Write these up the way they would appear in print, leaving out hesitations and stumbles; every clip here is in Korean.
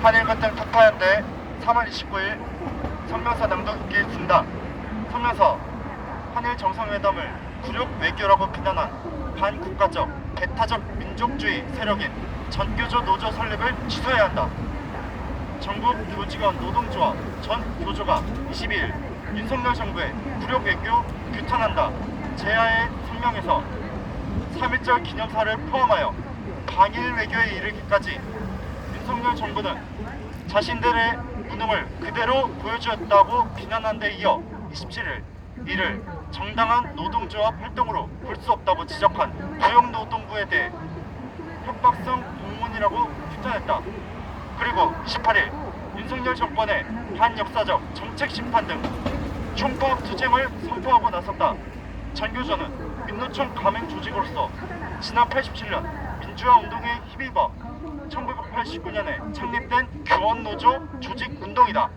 한일 갈등 타파연대 3월 29일 성명서 낭독이 있습니다. 성명서 한일 정상회담을 굴욕 외교라고 비난한 반국가적 배타적 민족주의 세력인 전교조 노조 설립을 취소해야 한다. 전국 교직원 노동조합 전 교조가 22일 윤석열 정부의 굴욕 외교 규탄한다 제하의 성명에서 3.1절 기념사를 포함하여 방일 외교에 이르기까지 윤석열 정부는 자신들의 무능을 그대로 보여주었다고 비난한 데 이어 27일 이를 정당한 노동조합 활동으로 볼 수 없다고 지적한 고용노동부에 대해 협박성 공문이라고 규탄했다. 그리고 28일 윤석열 정권의 반역사적 정책 심판 등 총파업 투쟁을 선포하고 나섰다. 전교조는 민노총 가맹 조직으로서 지난 87년 민주화 운동에 힘입어 1989년에 창립된 교원노조 조직 운동이다.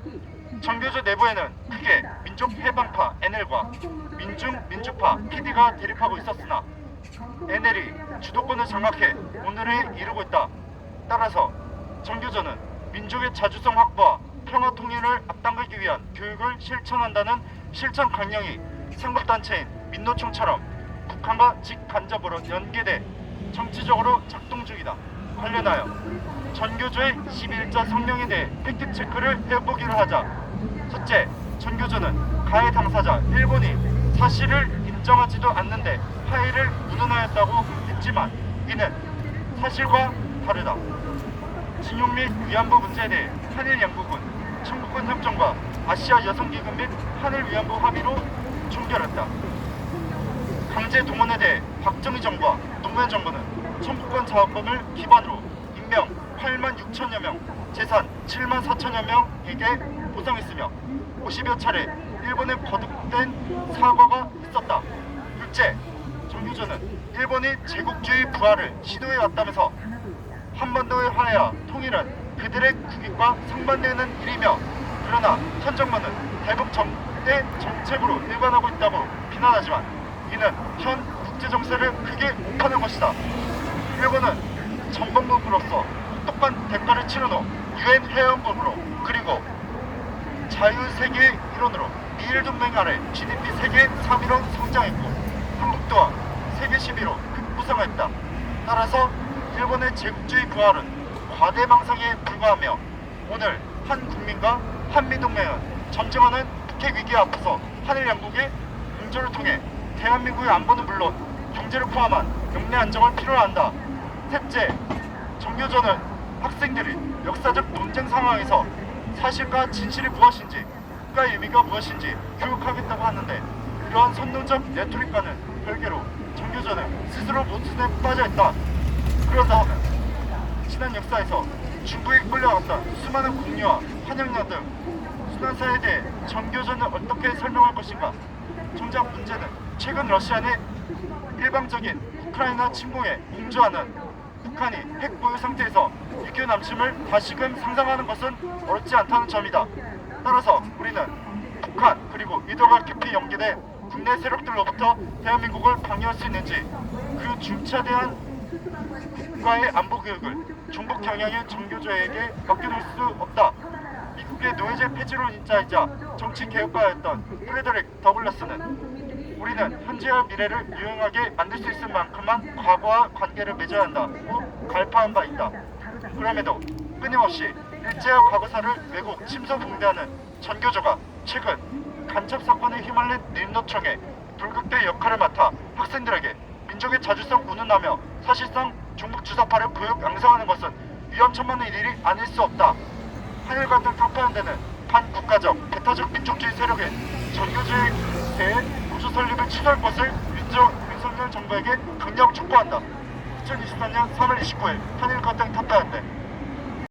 전교조 내부에는 크게 민족해방파 NL과 민중민주파 PD가 대립하고 있었으나 NL이 주도권을 장악해 오늘에 이르고 있다. 따라서 전교조는 민족의 자주성 확보와 평화 통일을 앞당기기 위한 교육을 실천한다는 실천 강령이 상급단체인 민노총처럼 북한과 직간접으로 연계돼 정치적으로 작동 중이다. 관련하여 전교조의 12일자 성명에 대해 팩트체크를 해보기로 하자. 첫째, 전교조는 가해 당사자 일본이 사실을 인정하지도 않는데 파일을 운운하였다고 했지만 이는 사실과 다르다. 징용 및 위안부 문제에 대해 한일 양국은 청구권 협정과 아시아 여성기금 및 한일 위안부 합의로 종결했다. 강제 동원에 대해 박정희 정부와 노무현 정부는 청구권 자업법을 기반으로 인명 8만 6천여 명, 재산 7만 4천여 명에게 보상했으며 50여 차례 일본에 거듭된 사과가 있었다. 둘째, 전교조는 일본이 제국주의 부활을 시도해왔다면서 한반도의 화해와 통일은 그들의 국익과 상반되는 일이며 그러나 현 정부는 대북 정대 정책으로 일관하고 있다고 비난하지만 이는 현 국제정세를 크게 오판한 것이다. 일본은 정범국으로서 똑똑한 대가를 치른 후 유엔 회원국으로 그리고 자유세계의 일원으로 미일동맹 아래 GDP 세계 3위로 성장했고 한국 또한 세계 10위로 급부상했다. 따라서 일본의 제국주의 부활은 과대망상에 불과하며 오늘 한 국민과 한미동맹은 점증하는 북핵 위기에 앞서서 한일 양국의 공조를 통해 대한민국의 안보는 물론 경제를 포함한 영내 안정을 필요로 한다. 셋째, 전교조는 학생들이 역사적 논쟁 상황에서 사실과 진실이 무엇인지 국가의 의미가 무엇인지 교육하겠다고 하는데 이러한 선동적 레토릭과는 별개로 전교조는 스스로 모순에 빠져있다. 그러다 하면 지난 역사에서 중국에 끌려갔던 수많은 공유와 환영령 등 순환사에 대해 전교조는 어떻게 설명할 것인가? 정작 문제는 최근 러시아의 일방적인 우크라이나 침공에 공조하는 북한이 핵 보유 상태에서 유교 남침을 다시금 상상하는 것은 어렵지 않다는 점이다. 따라서 우리는 북한 그리고 의도가 깊이 연계돼 국내 세력들로부터 대한민국을 방해할 수 있는지 그 중차대한 국가의 안보 교육을 종북 경향의 전교조에게 맡겨둘 수 없다. 미국의 노예제 폐지론자이자 정치 개혁가였던 프레더릭 더글라스는 우리는 현재와 미래를 유용하게 만들 수 있을 만큼만 과거와 관계를 맺어야 한다고 갈파한 바 있다. 그럼에도 끊임없이 일제와 과거사를 왜곡 침소봉대하는 전교조가 최근 간첩 사건에 휘말린 민노총의 불극대 역할을 맡아 학생들에게 민족의 자주성 운운하며 사실상 종북 주사파를 교육 양성하는 것은 위험천만한 일이 아닐 수 없다. 한일 갈등 타파연대는 반국가적 배타적 민족주의 세력의 전교조에 대해 노조 설립을 취소할 것을 윤석열 정부에게 강력 촉구한다. 2024년 3월 29일 한일 갈등 타파연대